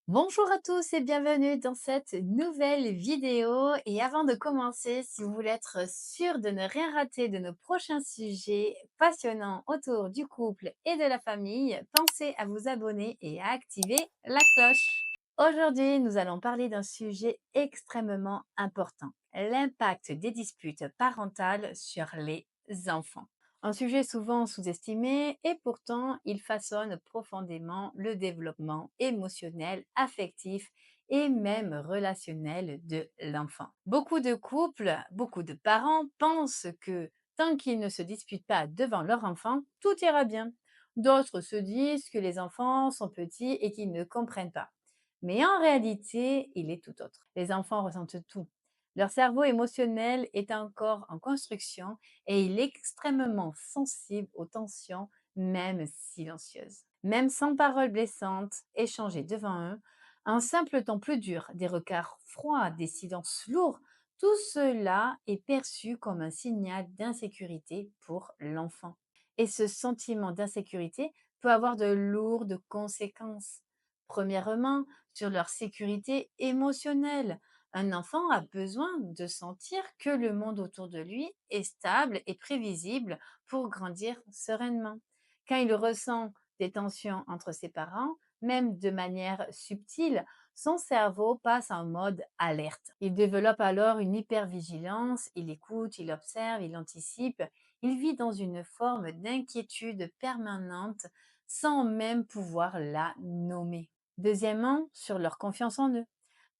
Bonjour à tous et bienvenue dans cette nouvelle vidéo. Et avant de commencer, si vous voulez être sûr de ne rien rater de nos prochains sujets passionnants autour du couple et de la famille, pensez à vous abonner et à activer la cloche. Aujourd'hui, nous allons parler d'un sujet extrêmement important, l'impact des disputes parentales sur les enfants. Un sujet souvent sous-estimé et pourtant il façonne profondément le développement émotionnel, affectif et même relationnel de l'enfant. Beaucoup de couples, beaucoup de parents pensent que tant qu'ils ne se disputent pas devant leur enfant, tout ira bien. D'autres se disent que les enfants sont petits et qu'ils ne comprennent pas. Mais en réalité, il est tout autre. Les enfants ressentent tout. Leur cerveau émotionnel est encore en construction et il est extrêmement sensible aux tensions, même silencieuses. Même sans paroles blessantes, échangées devant eux, un simple ton plus dur, des regards froids, des silences lourds, tout cela est perçu comme un signal d'insécurité pour l'enfant. Et ce sentiment d'insécurité peut avoir de lourdes conséquences. Premièrement, sur leur sécurité émotionnelle. Un enfant a besoin de sentir que le monde autour de lui est stable et prévisible pour grandir sereinement. Quand il ressent des tensions entre ses parents, même de manière subtile, son cerveau passe en mode alerte. Il développe alors une hypervigilance, il écoute, il observe, il anticipe, il vit dans une forme d'inquiétude permanente sans même pouvoir la nommer. Deuxièmement, sur leur confiance en eux.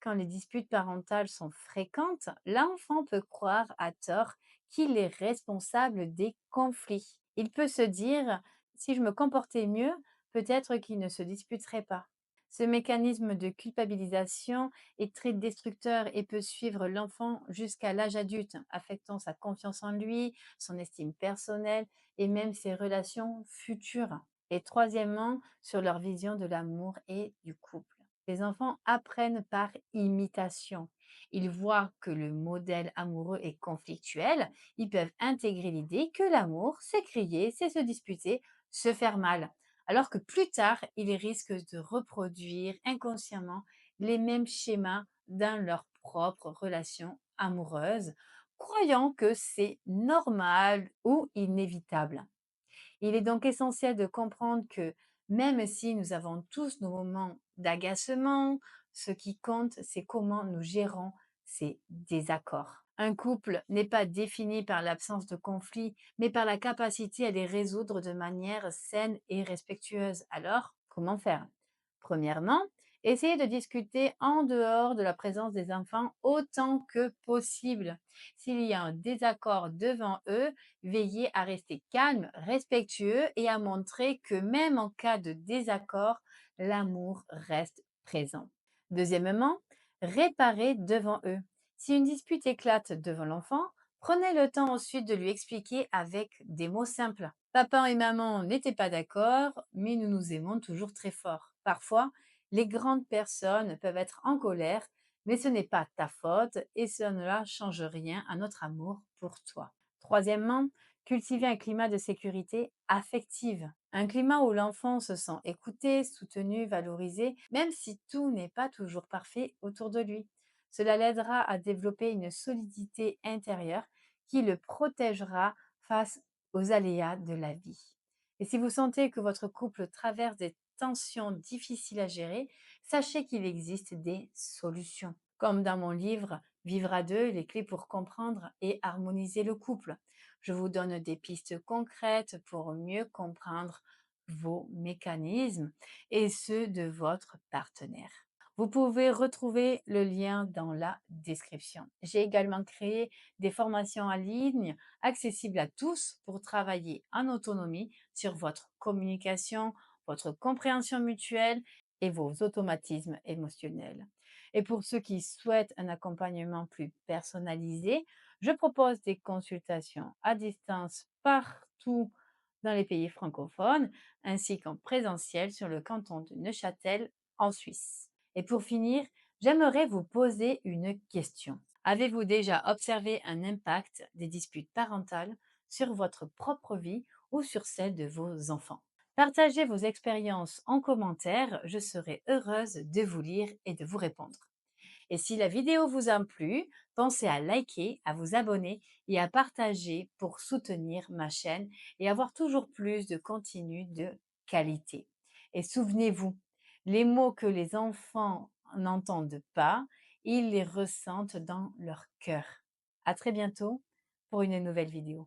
Quand les disputes parentales sont fréquentes, l'enfant peut croire à tort qu'il est responsable des conflits. Il peut se dire, si je me comportais mieux, peut-être qu'il ne se disputerait pas. Ce mécanisme de culpabilisation est très destructeur et peut suivre l'enfant jusqu'à l'âge adulte, affectant sa confiance en lui, son estime personnelle et même ses relations futures. Et troisièmement, sur leur vision de l'amour et du couple. Les enfants apprennent par imitation. Ils voient que le modèle amoureux est conflictuel. Ils peuvent intégrer l'idée que l'amour, c'est crier, c'est se disputer, se faire mal. Alors que plus tard, ils risquent de reproduire inconsciemment les mêmes schémas dans leur propre relation amoureuse, croyant que c'est normal ou inévitable. Il est donc essentiel de comprendre que même si nous avons tous nos moments d'agacement, ce qui compte, c'est comment nous gérons ces désaccords. Un couple n'est pas défini par l'absence de conflit, mais par la capacité à les résoudre de manière saine et respectueuse. Alors, comment faire? Premièrement, essayez de discuter en dehors de la présence des enfants autant que possible. S'il y a un désaccord devant eux, veillez à rester calme, respectueux et à montrer que même en cas de désaccord, l'amour reste présent. Deuxièmement, réparez devant eux. Si une dispute éclate devant l'enfant, prenez le temps ensuite de lui expliquer avec des mots simples. Papa et maman n'étaient pas d'accord, mais nous nous aimons toujours très fort. Parfois, les grandes personnes peuvent être en colère, mais ce n'est pas ta faute et cela ne change rien à notre amour pour toi. Troisièmement, cultiver un climat de sécurité affective. Un climat où l'enfant se sent écouté, soutenu, valorisé, même si tout n'est pas toujours parfait autour de lui. Cela l'aidera à développer une solidité intérieure qui le protégera face aux aléas de la vie. Et si vous sentez que votre couple traverse des tensions difficiles à gérer, sachez qu'il existe des solutions. Comme dans mon livre Vivre à deux, les clés pour comprendre et harmoniser le couple. Je vous donne des pistes concrètes pour mieux comprendre vos mécanismes et ceux de votre partenaire. Vous pouvez retrouver le lien dans la description. J'ai également créé des formations en ligne accessibles à tous pour travailler en autonomie sur votre communication, votre compréhension mutuelle et vos automatismes émotionnels. Et pour ceux qui souhaitent un accompagnement plus personnalisé, je propose des consultations à distance partout dans les pays francophones, ainsi qu'en présentiel sur le canton de Neuchâtel en Suisse. Et pour finir, j'aimerais vous poser une question. Avez-vous déjà observé un impact des disputes parentales sur votre propre vie ou sur celle de vos enfants? Partagez vos expériences en commentaire, je serai heureuse de vous lire et de vous répondre. Et si la vidéo vous a plu, pensez à liker, à vous abonner et à partager pour soutenir ma chaîne et avoir toujours plus de contenu de qualité. Et souvenez-vous, les mots que les enfants n'entendent pas, ils les ressentent dans leur cœur. À très bientôt pour une nouvelle vidéo.